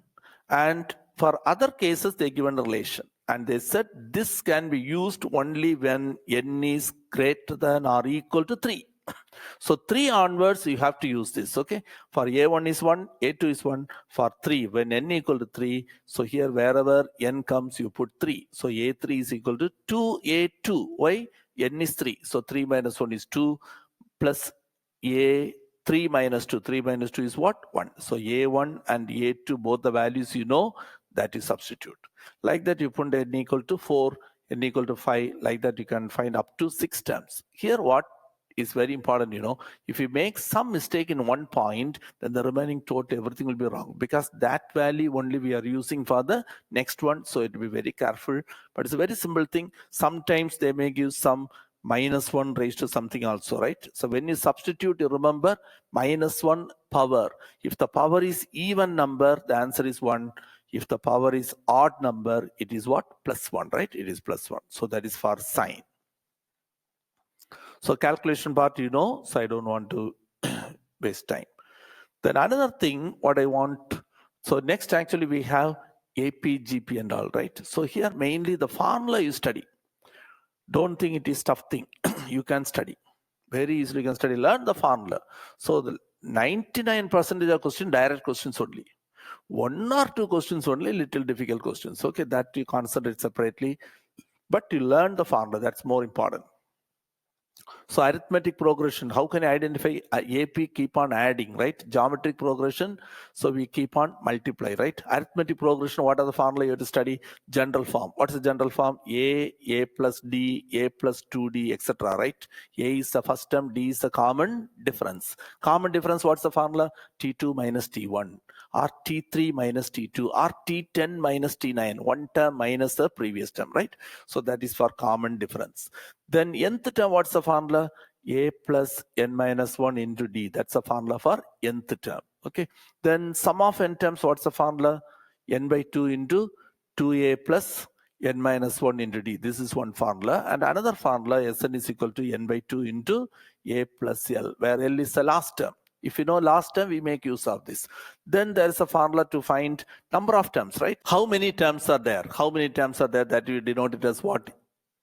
A: and for other cases, they given a relation. And they said this can be used only when n is greater than or equal to 3. So 3 onwards, you have to use this, okay? For A1 is 1, A2 is 1. For 3, when n equal to 3, so here wherever n comes, you put 3. So A3 is equal to 2A2. Why? N is 3. So 3 minus 1 is 2 plus A3 minus 2. 3 minus 2 is what? 1. So A1 and A2, both the values you know, that you substitute. Like that, you put n equal to 4, n equal to 5. Like that, you can find up to 6 terms. Here, what is very important, you know, if you make some mistake in one point, then the remaining total, everything will be wrong, because that value only we are using for the next one. So it will be very careful, but it's a very simple thing. Sometimes they may give some minus 1 raised to something also, right? So when you substitute, you remember minus 1 power. If the power is even number, the answer is 1. If the power is odd number, it is what? Plus 1, right? It is plus 1. So that is for sign. So calculation part, you know, so I don't want to waste time. Then another thing, what I want, so next actually we have AP, GP and all, right? So here mainly the formula you study. Don't think it is tough thing. You can study. Very easily you can study, learn the formula. So the 99% of question, direct questions only. 1 or 2 questions only, little difficult questions. Okay, that you concentrate separately, but you learn the formula, that's more important. So arithmetic progression, how can I identify AP? Keep on adding, right? Geometric progression, so we keep on multiply, right? Arithmetic progression, what are the formula you have to study? General form. What is the general form? A plus D, A plus 2D, etc., right? A is the first term, D is the common difference. Common difference, what's the formula? T2 minus T1, or T3 minus T2, or T10 minus T9, one term minus the previous term, right? So that is for common difference. Then nth term, what's the formula? A plus n minus 1 into D. That's the formula for nth term. Okay. Then sum of n terms, what's the formula? N by 2 into 2a plus n minus 1 into D. This is one formula. And another formula, Sn is equal to n by 2 into a plus L, where L is the last term. If you know last term, we make use of this. Then there is a formula to find number of terms, right? How many terms are there? How many terms are there? That you denote it as what?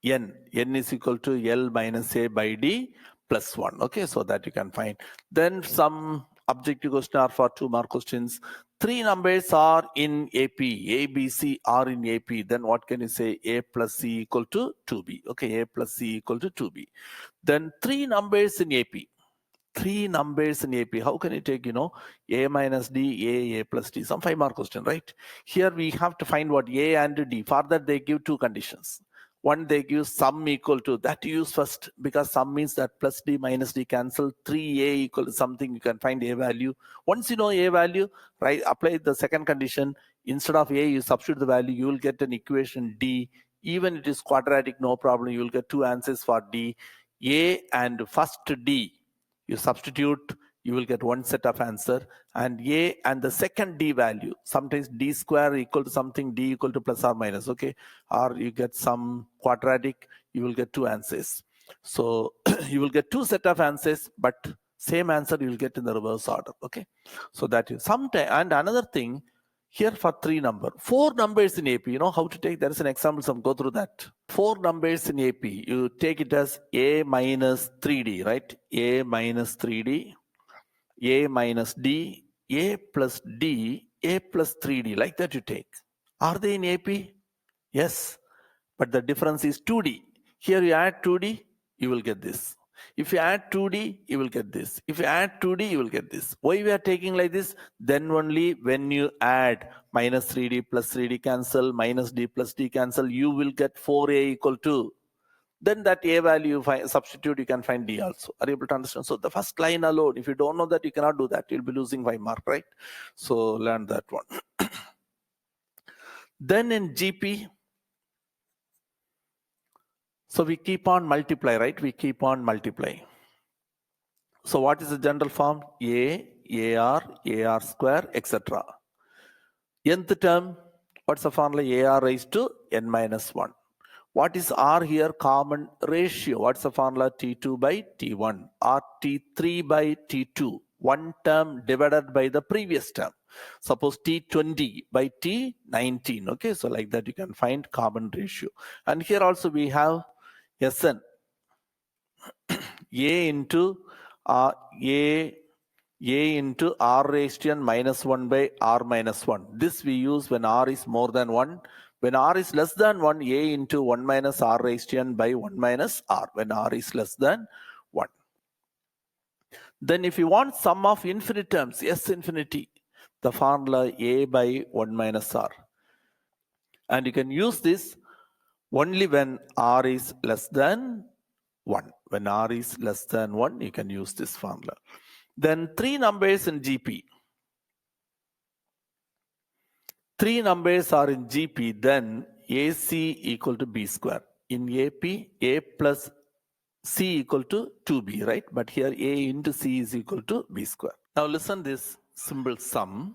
A: N. N is equal to L minus A by D plus 1. Okay, so that you can find. Then some objective question are for 2 mark questions. 3 numbers are in AP. A, B, C are in AP. Then what can you say? A plus C equal to 2B. Okay, A plus C equal to 2B. Then 3 numbers in AP. 3 numbers in AP. How can you take, you know, A minus D, A plus D? Some 5 mark question, right? Here we have to find what A and D. For that they give 2 conditions. One, they give sum equal to, that you use first, because sum means that plus D minus D cancel. 3A equal to something, you can find A value. Once you know A value, right, apply the second condition. Instead of A, you substitute the value, you will get an equation D. Even it is quadratic, no problem, you will get 2 answers for D. A and first D, you substitute, you will get 1 set of answer, and A and the second D value, sometimes D square equal to something, D equal to plus or minus, okay? Or you get some quadratic, you will get 2 answers. So you will get 2 set of answers, but same answer you will get in the reverse order, okay? So that is sometime. And another thing, Here for 4 numbers in AP, you know how to take, there is an example, some go through that. 4 numbers in AP, you take it as A minus 3D, right? A minus 3D, A minus D, A plus D, A plus 3D, like that you take. Are they in AP? Yes, but the difference is 2D. Here you add 2D, you will get this. If you add 2D, you will get this. If you add 2D, you will get this. Why we are taking like this? Then only when you add minus 3D plus 3D cancel, minus D plus D cancel, you will get 4A equal to. Then that A value substitute, you can find D also. Are you able to understand? So the first line alone, if you don't know that, you cannot do that. You'll be losing 5 mark, right? So learn that one. Then in GP, so we keep on multiply, right? We keep on multiply. So what is the general form? AR square, etc. Nth term, what's the formula? AR raised to n minus 1. What is R here? Common ratio. What's the formula? T2 by T1 or T3 by T2. One term divided by the previous term. Suppose T20 by T19. Okay, so like that you can find common ratio. And here also we have Sn. A into A into R raised to n minus 1 by R minus 1. This we use when R is more than 1. When R is less than 1, A into 1 minus R raised to n by 1 minus R. When R is less than 1. Then if you want sum of infinite terms, S infinity, the formula A by 1 minus R. And you can use this only when R is less than 1. When R is less than 1, you can use this formula. Then 3 numbers in GP. 3 numbers are in GP, then AC equal to B square. In AP, A plus C equal to 2B, right? But here A into C is equal to B square. Now listen this simple sum.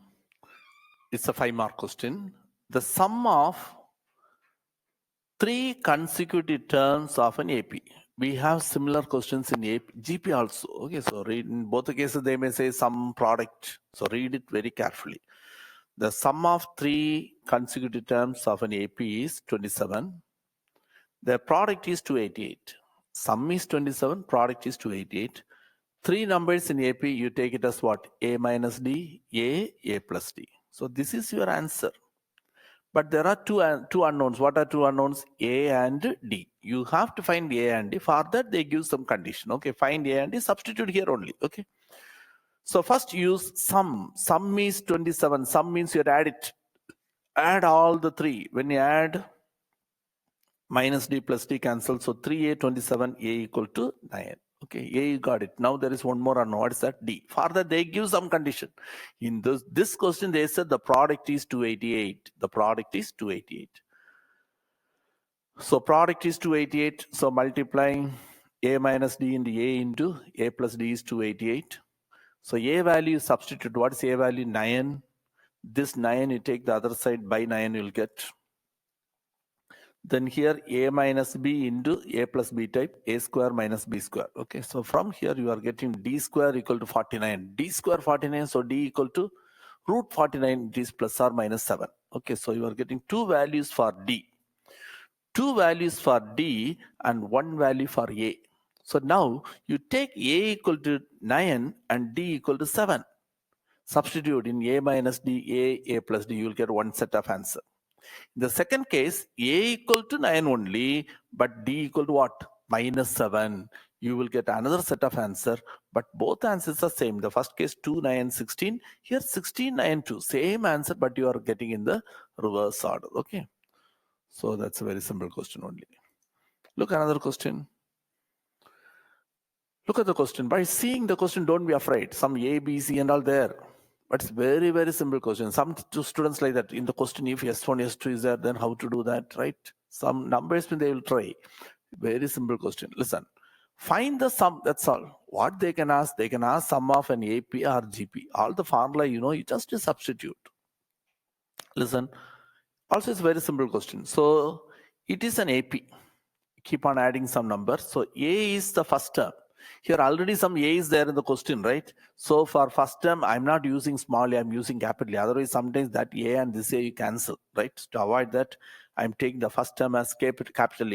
A: It's a 5 mark question. The sum of 3 consecutive terms of an AP. We have similar questions in AP, GP also. Okay, so read in both the cases they may say sum product. So read it very carefully. The sum of 3 consecutive terms of an AP is 27. The product is 288. Sum is 27, product is 288. 3 numbers in AP, you take it as what? A minus D, A plus D. So this is your answer. But there are two unknowns. What are 2 unknowns? A and D. You have to find A and D. For that, they give some condition. Okay, find A and D, substitute here only. Okay. So first use sum. Sum is 27. Sum means you add it. Add all the 3. When you add minus D plus D cancel. So 3A 27, A equal to 9. Okay, A you got it. Now there is one more unknown. What is that? D. For that they give some condition. In this question they said the product is 288. The product is 288. So product is 288. So multiplying A minus D into A plus D is 288. So A value substitute. What is A value? 9. This 9 you take the other side by 9 you'll get. Then here A minus B into A plus B type, A square minus B square. Okay, so from here you are getting D square equal to 49. D square 49, so D equal to root 49, it is plus or minus 7. Okay, so you are getting 2 values for D. 2 values for D and 1 value for A. So now you take A equal to 9 and D equal to 7. Substitute in A minus D, A plus D, you will get one set of answer. In the second case, A equal to 9 only, but D equal to what? Minus 7. You will get another set of answer, but both answers are same. The first case 2, 9, 16. Here 16, 9, 2. Same answer, but you are getting in the reverse order. Okay. So that's a very simple question only. Look another question. Look at the question. By seeing the question, don't be afraid. Some A, B, C and all there. But it's very, very simple question. Some students like that in the question, if S1, S2 is there, then how to do that, right? Some numbers they will try. Very simple question. Listen, find the sum, that's all. What they can ask sum of an AP or GP. All the formula, you just substitute. Listen, also it's a very simple question. So it is an AP. Keep on adding some numbers. So A is the first term. Here already some a is there in the question, right? So for first term, I'm not using small a, I'm using capital A. Otherwise, sometimes that a and this a you cancel, right? To avoid that, I'm taking the first term as capital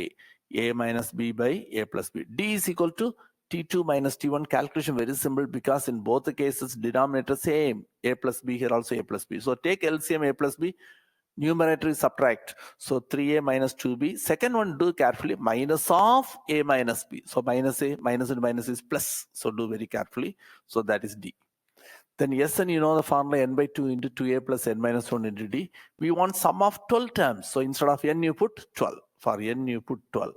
A: A minus b by a plus b. D is equal to T2 minus T1. Calculation very simple because in both the cases, denominator same, a plus b, here also a plus b. So take LCM a plus b, numerator is subtract. So 3a minus 2b. Second one, do carefully, minus of a minus b. So minus a, minus and minus is plus. So do very carefully. So that is D. Then Sn, you know the formula n by 2 into 2a plus n minus 1 into D. We want sum of 12 terms. So instead of n, you put 12. For n, you put 12.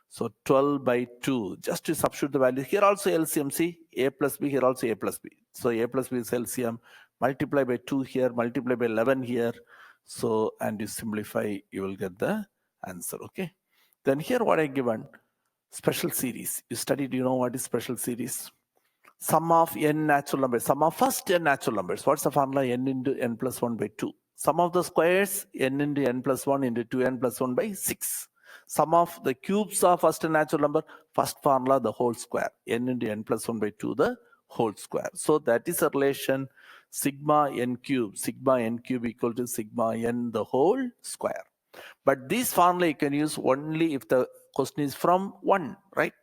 A: So 12 by 2, just to substitute the value. Here also LCM, see, a plus b, here also a plus b. So a plus b is LCM. Multiply by 2 here, multiply by 11 here. So, and you simplify, you will get the answer, okay? Then here what I given, special series. You studied, you know what is special series? Sum of n natural numbers, sum of first n natural numbers. What's the formula? N into n plus 1 by 2. Sum of the squares, n into n plus 1 into 2n plus 1 by 6. Sum of the cubes of first n natural number, first formula, the whole square. N into n plus 1 by 2, the whole square. So that is a relation sigma n cube equal to sigma n the whole square. But this formula you can use only if the question is from 1, right?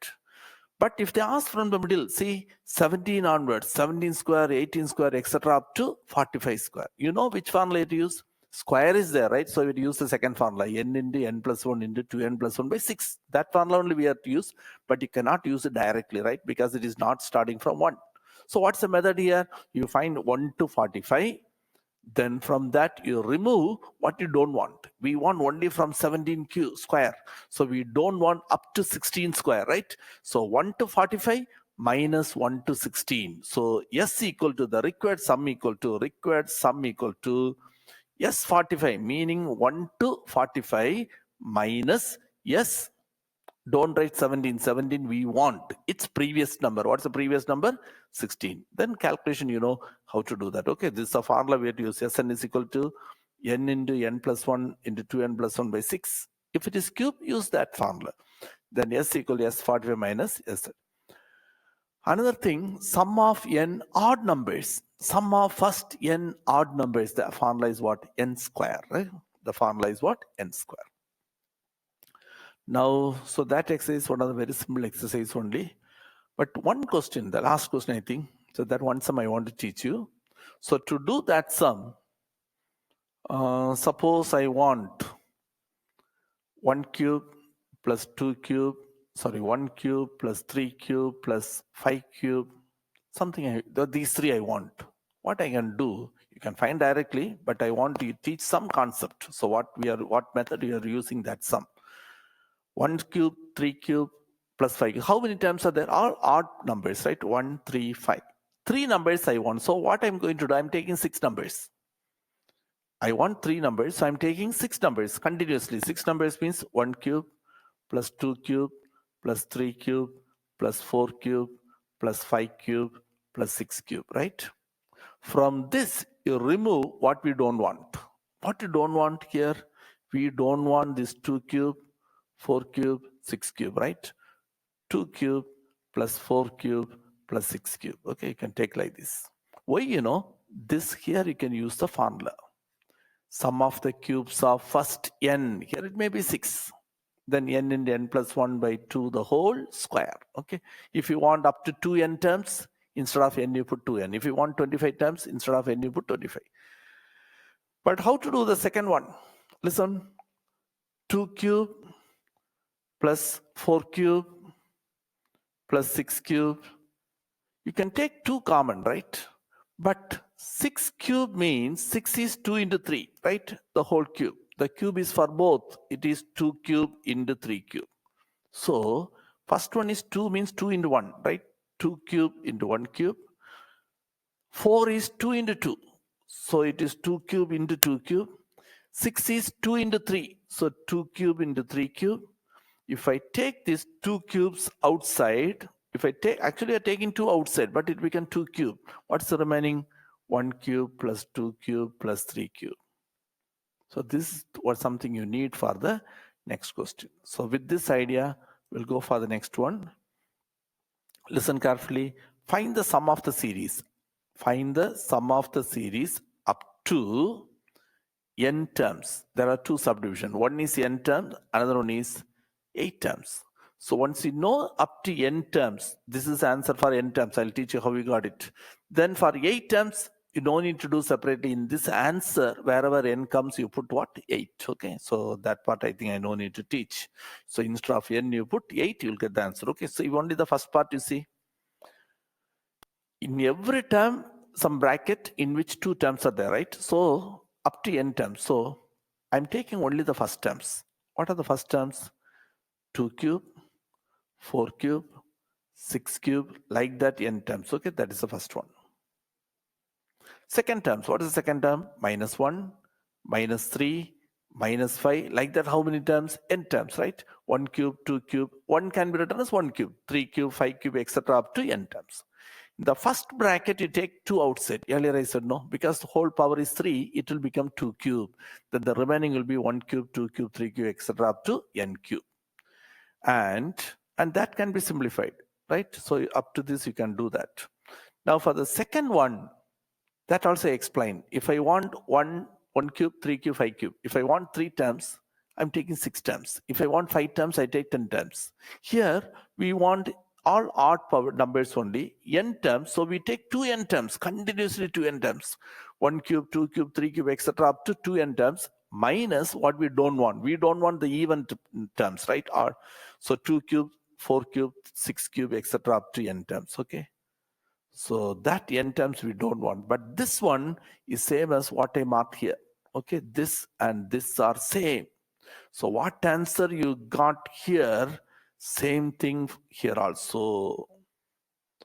A: But if they ask from the middle, see 17 onwards, 17 square, 18 square, etc. up to 45 square. You know which formula to use? Square is there, right? So we use the second formula, n into n plus 1 into 2n plus 1 by 6. That formula only we have to use, but you cannot use it directly, right? Because it is not starting from 1. So what's the method here? You find 1 to 45. Then from that you remove what you don't want. We want only from 17 square. So we don't want up to 16 square, right? So 1 to 45 minus 1 to 16. So S equal to the required sum equal to S 45, meaning 1 to 45 minus S. Don't write 17. 17 we want its previous number. What's the previous number? 16. Then calculation, you know how to do that. Okay, this is a formula we have to use. Sn is equal to n into n plus 1 into 2n plus 1 by 6. If it is cube, use that formula. Then S equal to S45 minus S. Another thing, sum of n odd numbers. Sum of first n odd numbers. The formula is what? N square, right? The formula is what? N square. Now, so that exercise is one of the very simple exercise only. But one question, the last question I think, so that one sum I want to teach you. So to do that sum, suppose I want 1 cube plus 2 cube, 1 cube plus 3 cube plus 5 cube, something, these three I want. What I can do, you can find directly, but I want to teach some concept. So what method we are using that sum. 1 cube, 3 cube, plus 5. How many terms are there? All odd numbers, right? 1, 3, 5. 3 numbers I want. So what I'm going to do, I'm taking 6 numbers. I want 3 numbers, so I'm taking 6 numbers continuously. 6 numbers means 1 cube, plus 2 cube, plus 3 cube, plus 4 cube, plus 5 cube, plus 6 cube, right? From this, you remove what we don't want. What you don't want here, we don't want this 2 cube, 4 cube, 6 cube, right? 2 cube plus 4 cube plus 6 cube. Okay, you can take like this. Why, you know, this here you can use the formula. Sum of the cubes of first n, here it may be 6. Then n into n plus 1 by 2, the whole square. Okay, if you want up to 2n terms, instead of n you put 2n. If you want 25 terms, instead of n you put 25. But how to do the second one? Listen, 2 cube plus 4 cube plus 6 cube. You can take 2 common, right? But 6 cube means 6 is 2 into 3, right? The whole cube. The cube is for both. It is 2 cube into 3 cube. So first one is 2 means 2 into 1, right? 2 cube into 1 cube. 4 is 2 into 2. So it is 2 cube into 2 cube. 6 is 2 into 3. So 2 cube into 3 cube. If I take these 2 cubes outside, if I take, actually I'm taking 2 outside, but it becomes 2 cube. What's the remaining? 1 cube plus 2 cube plus 3 cube. So this was something you need for the next question. So with this idea, we'll go for the next one. Listen carefully. Find the sum of the series. Find the sum of the series up to n terms. There are two subdivisions. One is n terms, another one is 8 terms. So once you know up to n terms, this is the answer for n terms. I'll teach you how we got it. Then for 8 terms, you don't need to do separately. In this answer, wherever n comes, you put what? 8. Okay, so that part I think I don't need to teach. So instead of n, you put 8, you'll get the answer. Okay, so only the first part you see. In every term, some bracket in which 2 terms are there, right? So up to n terms. So I'm taking only the first terms. What are the first terms? 2 cube, 4 cube, 6 cube, like that n terms. Okay, that is the first one. Second terms, what is the second term? Minus 1, minus 3, minus 5, like that how many terms? N terms, right? 1 cube, 2 cube, 1 can be written as 1 cube, 3 cube, 5 cube, etc. up to n terms. In the first bracket, you take 2 outside. Earlier I said no, because the whole power is 3, it will become 2 cube. Then the remaining will be 1 cube, 2 cube, 3 cube, etc. up to n cube. And that can be simplified, right? So up to this, you can do that. Now for the second one, that also explained. If I want 1 cube, 3 cube, 5 cube. If I want 3 terms, I'm taking 6 terms. If I want 5 terms, I take 10 terms. Here, we want all odd power numbers only, n terms. So we take 2 n terms, continuously 2 n terms. 1 cube, 2 cube, 3 cube, etc. up to 2 n terms, minus what we don't want. We don't want the even terms, right? So 2 cube, 4 cube, 6 cube, etc. up to n terms, okay? So that n terms we don't want. But this one is same as what I marked here. Okay, this and this are same. So what answer you got here, same thing here also.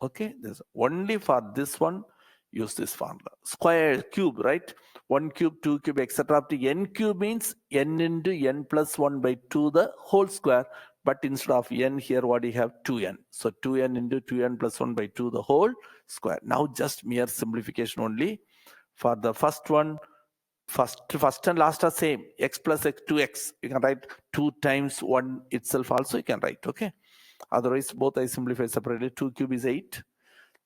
A: Okay, this only for this one, use this formula. Square cube, right? 1 cube, 2 cube, etc. up to n cube means n into n plus 1 by 2 the whole square. But instead of n here, what do you have? 2n. So 2n into 2n plus 1 by 2 the whole square. Now just mere simplification only. For the first one, first and last are same. X plus x, 2x. You can write 2 times 1 itself also you can write, okay? Otherwise, both I simplify separately. 2 cube is 8.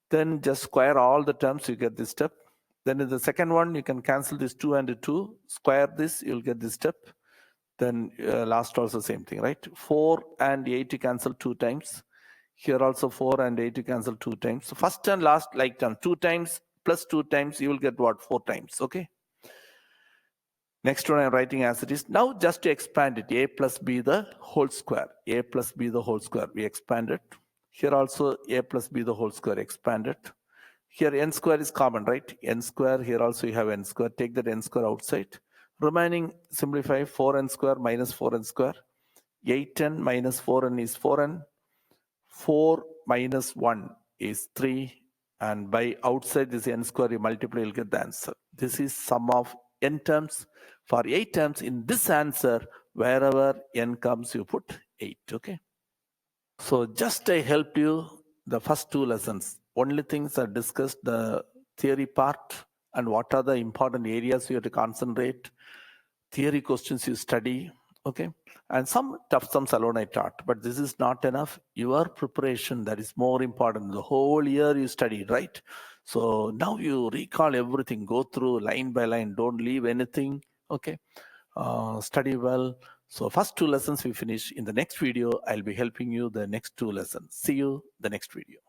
A: Then just square all the terms, you get this step. Then in the second one, you can cancel this 2 and 2. Square this, you'll get this step. Then last also same thing, right? 4 and 8 you cancel 2 times. Here also 4 and 8 you cancel 2 times. So first and last like term, 2 times plus 2 times, you will get what? 4 times, okay? Next one I'm writing as it is. Now just to expand it, a plus b the whole square. A plus b the whole square, we expand it. Here also a plus b the whole square, expand it. Here n square is common, right? N square, here also you have n square. Take that n square outside. Remaining, simplify 4n square minus 4n square. 8n minus 4n is 4n. 4 minus 1 is 3. And by outside this n square, you multiply, you'll get the answer. This is sum of n terms. For 8 terms in this answer, wherever n comes, you put 8, okay? So just I helped you the first 2 lessons. Only things are discussed, the theory part and what are the important areas you have to concentrate, theory questions you study, okay? And some tough sums alone I taught, but this is not enough. Your preparation, that is more important. The whole year you studied, right? So now you recall everything, go through line by line, don't leave anything, okay? Study well. So first 2 lessons we finish. In the next video, I'll be helping you the next 2 lessons. See you the next video.